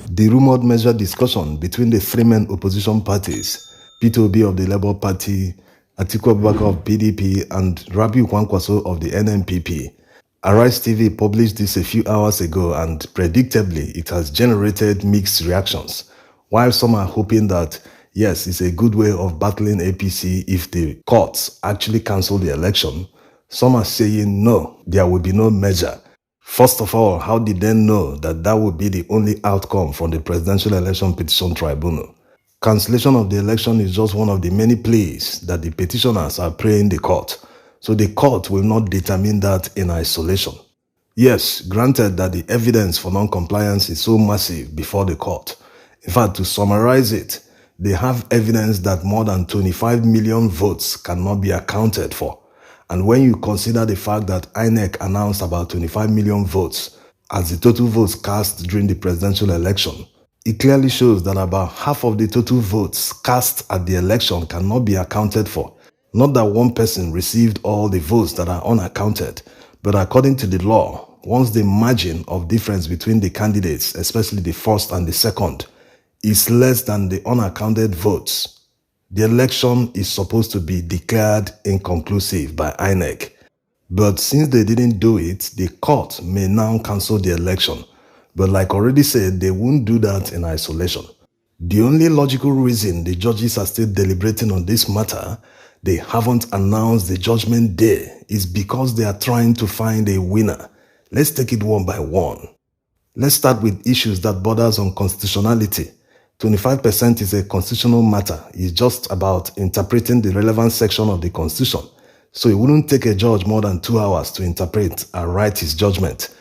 The rumored measure discussion between the three main opposition parties, Peter Obi of the Labour Party, Atiku Abubakar of PDP, and Rabiu Kwankwaso of the NNPP. Arise TV published this a few hours ago, and predictably, it has generated mixed reactions. While some are hoping that, yes, it's a good way of battling APC if the courts actually cancel the election, some are saying no, there will be no measure. First of all, how did they know that that would be the only outcome from the Presidential Election Petition Tribunal? Cancellation of the election is just one of the many plays that the petitioners are praying the court, so the court will not determine that in isolation. Yes, granted that the evidence for non-compliance is so massive before the court. In fact, to summarize it, they have evidence that more than 25 million votes cannot be accounted for. And when you consider the fact that INEC announced about 25 million votes as the total votes cast during the presidential election, it clearly shows that about half of the total votes cast at the election cannot be accounted for. Not that one person received all the votes that are unaccounted, but according to the law, once the margin of difference between the candidates, especially the first and the second, is less than the unaccounted votes, the election is supposed to be declared inconclusive by INEC. But since they didn't do it, the court may now cancel the election. But like already said, they won't do that in isolation. The only logical reason the judges are still deliberating on this matter, they haven't announced the judgment day, is because they are trying to find a winner. Let's take it one by one. Let's start with issues that borders on constitutionality. 25% is a constitutional matter. It's just about interpreting the relevant section of the Constitution. So it wouldn't take a judge more than 2 hours to interpret and write his judgment.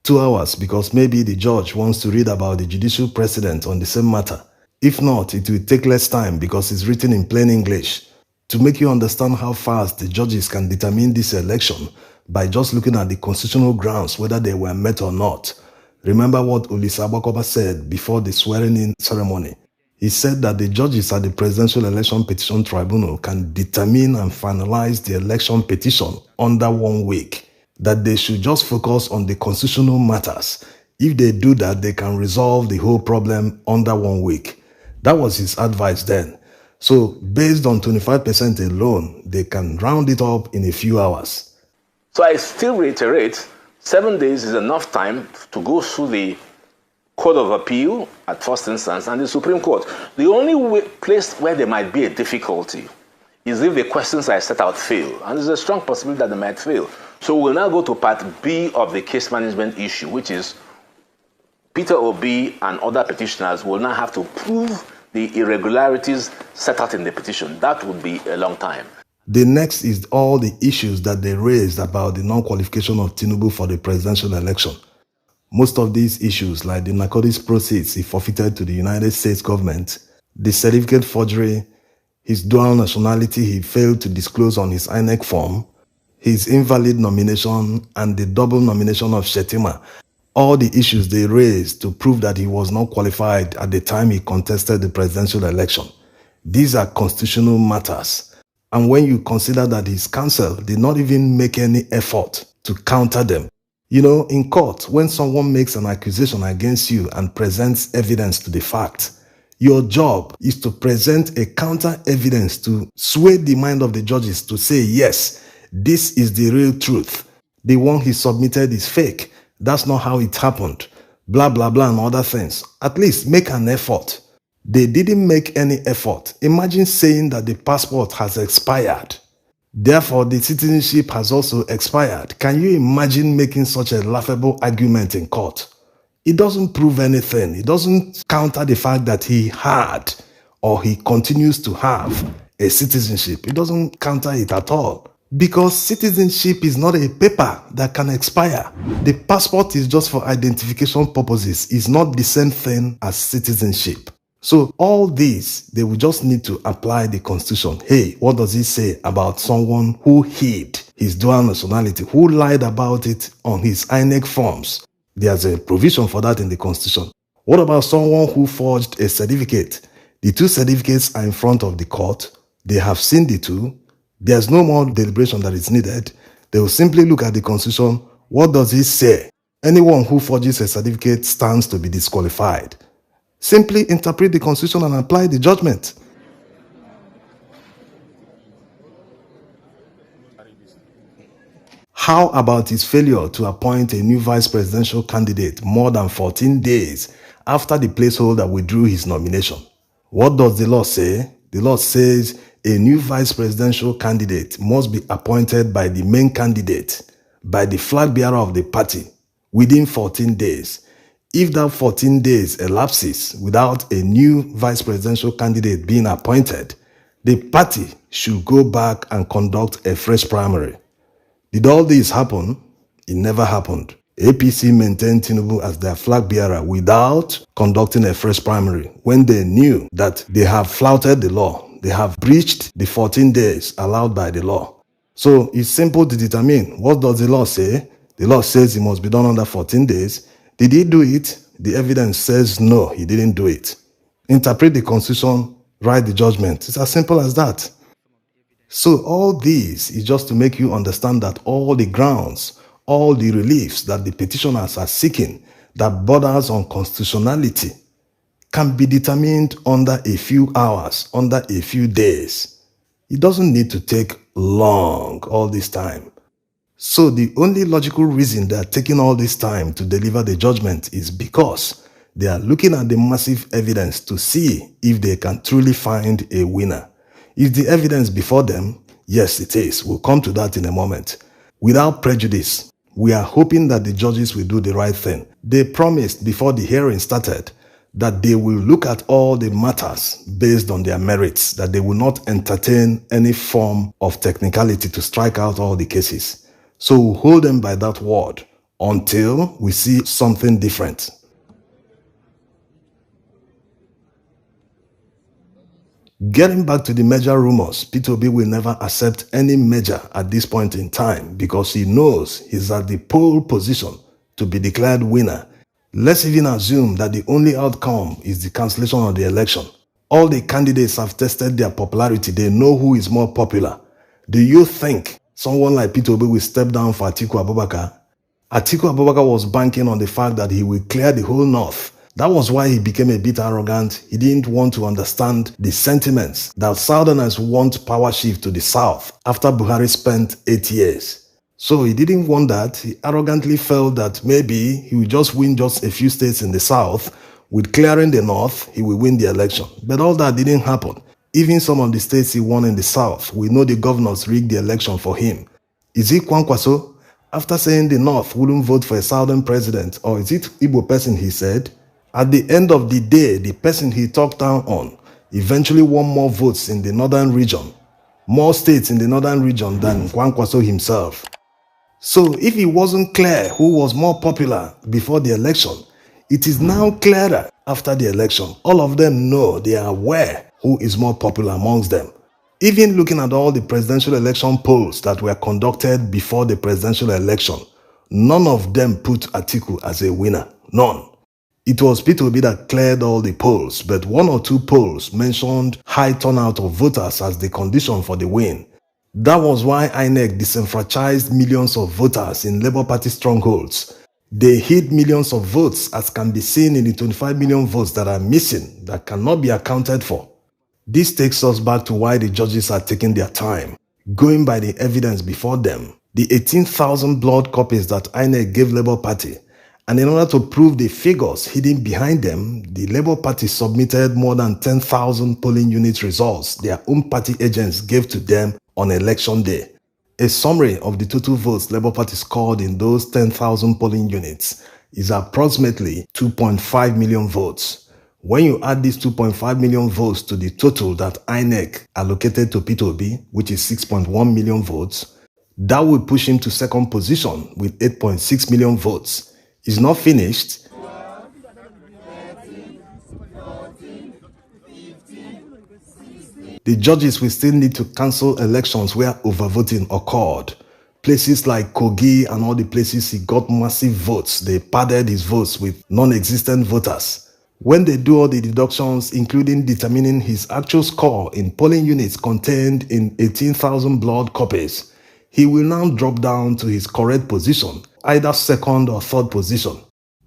2 hours because maybe the judge wants to read about the judicial precedent on the same matter. If not, it will take less time because it's written in plain English. To make you understand how fast the judges can determine this election by just looking at the constitutional grounds whether they were met or not. Remember what Olisa Abakoba said before the swearing-in ceremony. He said that the judges at the Presidential Election Petition Tribunal can determine and finalize the election petition under 1 week, that they should just focus on the constitutional matters. If they do that, they can resolve the whole problem under 1 week. That was his advice then. So, based on 25% alone, they can round it up in a few hours. So I still reiterate, 7 days is enough time to go through the Court of Appeal at first instance and the Supreme Court. The only place where there might be a difficulty is if the questions I set out fail. And there's a strong possibility that they might fail. So we'll now go to part B of the case management issue, which is Peter Obi and other petitioners will now have to prove the irregularities set out in the petition. That would be a long time. The next is all the issues that they raised about the non-qualification of Tinubu for the presidential election. Most of these issues, like the narcotics proceeds he forfeited to the United States government, the certificate forgery, his dual nationality he failed to disclose on his INEC form, his invalid nomination, and the double nomination of Shetima, all the issues they raised to prove that he was not qualified at the time he contested the presidential election. These are constitutional matters. And when you consider that his counsel did not even make any effort to counter them. You know, in court, when someone makes an accusation against you and presents evidence to the fact, your job is to present a counter evidence to sway the mind of the judges to say, yes, this is the real truth. The one he submitted is fake. That's not how it happened. Blah, blah, blah, and other things. At least make an effort. They didn't make any effort. Imagine saying that the passport has expired. Therefore, the citizenship has also expired. Can you imagine making such a laughable argument in court? It doesn't prove anything. It doesn't counter the fact that he had or he continues to have a citizenship. It doesn't counter it at all. Because citizenship is not a paper that can expire. The passport is just for identification purposes. It's not the same thing as citizenship. So all these, they will just need to apply the Constitution. Hey, what does it say about someone who hid his dual nationality, who lied about it on his INEC forms? There's a provision for that in the Constitution. What about someone who forged a certificate? The two certificates are in front of the court. They have seen the two. There's no more deliberation that is needed. They will simply look at the Constitution. What does it say? Anyone who forges a certificate stands to be disqualified. Simply interpret the Constitution and apply the judgment. How about his failure to appoint a new vice presidential candidate more than 14 days after the placeholder withdrew his nomination? What does the law say? The law says a new vice presidential candidate must be appointed by the main candidate, by the flag bearer of the party, within 14 days. If that 14 days elapses without a new vice presidential candidate being appointed, the party should go back and conduct a fresh primary. Did all this happen? It never happened. APC maintained Tinubu as their flag bearer without conducting a fresh primary when they knew that they have flouted the law. They have breached the 14 days allowed by the law. So it's simple to determine. What does the law say? The law says it must be done under 14 days. Did he do it? The evidence says no, he didn't do it. Interpret the Constitution, write the judgment. It's as simple as that. So all this is just to make you understand that all the grounds, all the reliefs that the petitioners are seeking that borders on constitutionality can be determined under a few hours, under a few days. It doesn't need to take long all this time. So the only logical reason they are taking all this time to deliver the judgment is because they are looking at the massive evidence to see if they can truly find a winner. Is the evidence before them? Yes, it is. We'll come to that in a moment. Without prejudice, we are hoping that the judges will do the right thing. They promised before the hearing started that they will look at all the matters based on their merits, that they will not entertain any form of technicality to strike out all the cases. So we'll hold them by that word until we see something different. Getting back to the merger rumors, Peter Obi will never accept any merger at this point in time because he knows he's at the pole position to be declared winner. Let's even assume that the only outcome is the cancellation of the election. All the candidates have tested their popularity. They know who is more popular. Do you think someone like Peter Obi will step down for Atiku Abubakar? Atiku Abubakar was banking on the fact that he will clear the whole north. That was why he became a bit arrogant. He didn't want to understand the sentiments that Southerners want power shift to the south after Buhari spent 8 years. So he didn't want that. He arrogantly felt that maybe he would just win just a few states in the south. With clearing the north, he will win the election. But all that didn't happen. Even some of the states he won in the south, we know the governors rigged the election for him. Is it Kwankwaso? After saying the north wouldn't vote for a southern president, or is it Igbo person he said? At the end of the day, the person he talked down on eventually won more votes in the northern region, more states in the northern region than Kwankwaso himself. So if it wasn't clear who was more popular before the election, it is now clearer after the election. All of them know, they are aware who is more popular amongst them. Even looking at all the presidential election polls that were conducted before the presidential election, none of them put Atiku as a winner. None. It was Peter Obi that cleared all the polls, but one or two polls mentioned high turnout of voters as the condition for the win. That was why INEC disenfranchised millions of voters in Labour Party strongholds. They hid millions of votes, as can be seen in the 25 million votes that are missing, that cannot be accounted for. This takes us back to why the judges are taking their time, going by the evidence before them. The 18,000 blood copies that INEC gave Labour Party, and in order to prove the figures hidden behind them, the Labour Party submitted more than 10,000 polling unit results their own party agents gave to them on election day. A summary of the total votes Labour Party scored in those 10,000 polling units is approximately 2.5 million votes. When you add these 2.5 million votes to the total that INEC allocated to Peter Obi, which is 6.1 million votes, that will push him to second position with 8.6 million votes. Is not finished. The judges will still need to cancel elections where overvoting occurred. Places like Kogi and all the places he got massive votes, they padded his votes with non-existent voters. When they do all the deductions, including determining his actual score in polling units contained in 18,000 blood copies, he will now drop down to his correct position either second or third position.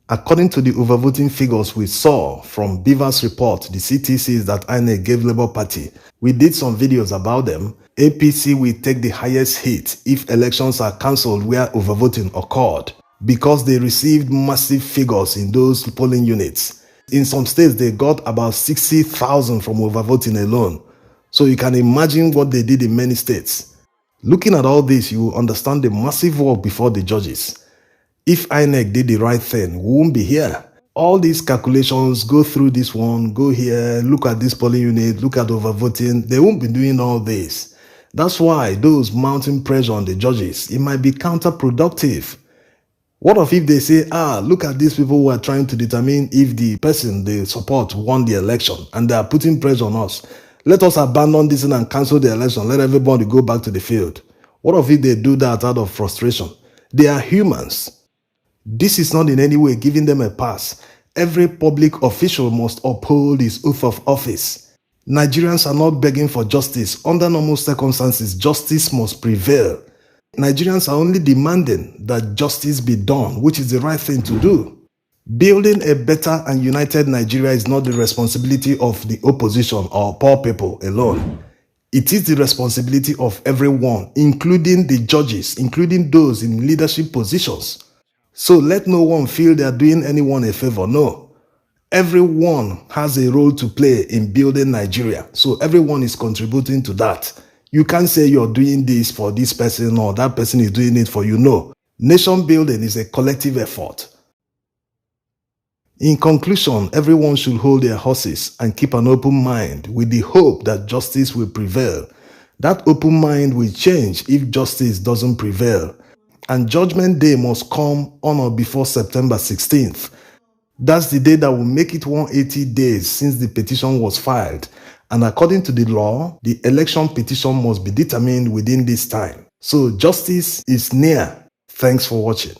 According to the overvoting figures we saw from Beaver's report, the CTCs that INEC gave Labour Party, we did some videos about them. APC will take the highest hit if elections are cancelled where overvoting occurred, because they received massive figures in those polling units. In some states, they got about 60,000 from overvoting alone. So you can imagine what they did in many states. Looking at all this, you will understand the massive work before the judges. If INEC did the right thing, we won't be here. All these calculations, go through this one, go here, look at this polling unit, look at overvoting, they won't be doing all this. That's why those mounting pressure on the judges, it might be counterproductive. What if they say, look at these people who are trying to determine if the person they support won the election and they are putting pressure on us. Let us abandon this and cancel the election. Let everybody go back to the field. What if they do that out of frustration? They are humans. This is not in any way giving them a pass. Every public official must uphold his oath of office. Nigerians are not begging for justice. Under normal circumstances, justice must prevail. Nigerians are only demanding that justice be done, which is the right thing to do. Building a better and united Nigeria is not the responsibility of the opposition or poor people alone. It is the responsibility of everyone, including the judges, including those in leadership positions. So let no one feel they are doing anyone a favor. No. Everyone has a role to play in building Nigeria. So everyone is contributing to that. You can't say you're doing this for this person or that person is doing it for you. No. Nation building is a collective effort. In conclusion, everyone should hold their horses and keep an open mind with the hope that justice will prevail. That open mind will change if justice doesn't prevail. And Judgment Day must come on or before September 16th. That's the day that will make it 180 days since the petition was filed. And according to the law, the election petition must be determined within this time. So justice is near. Thanks for watching.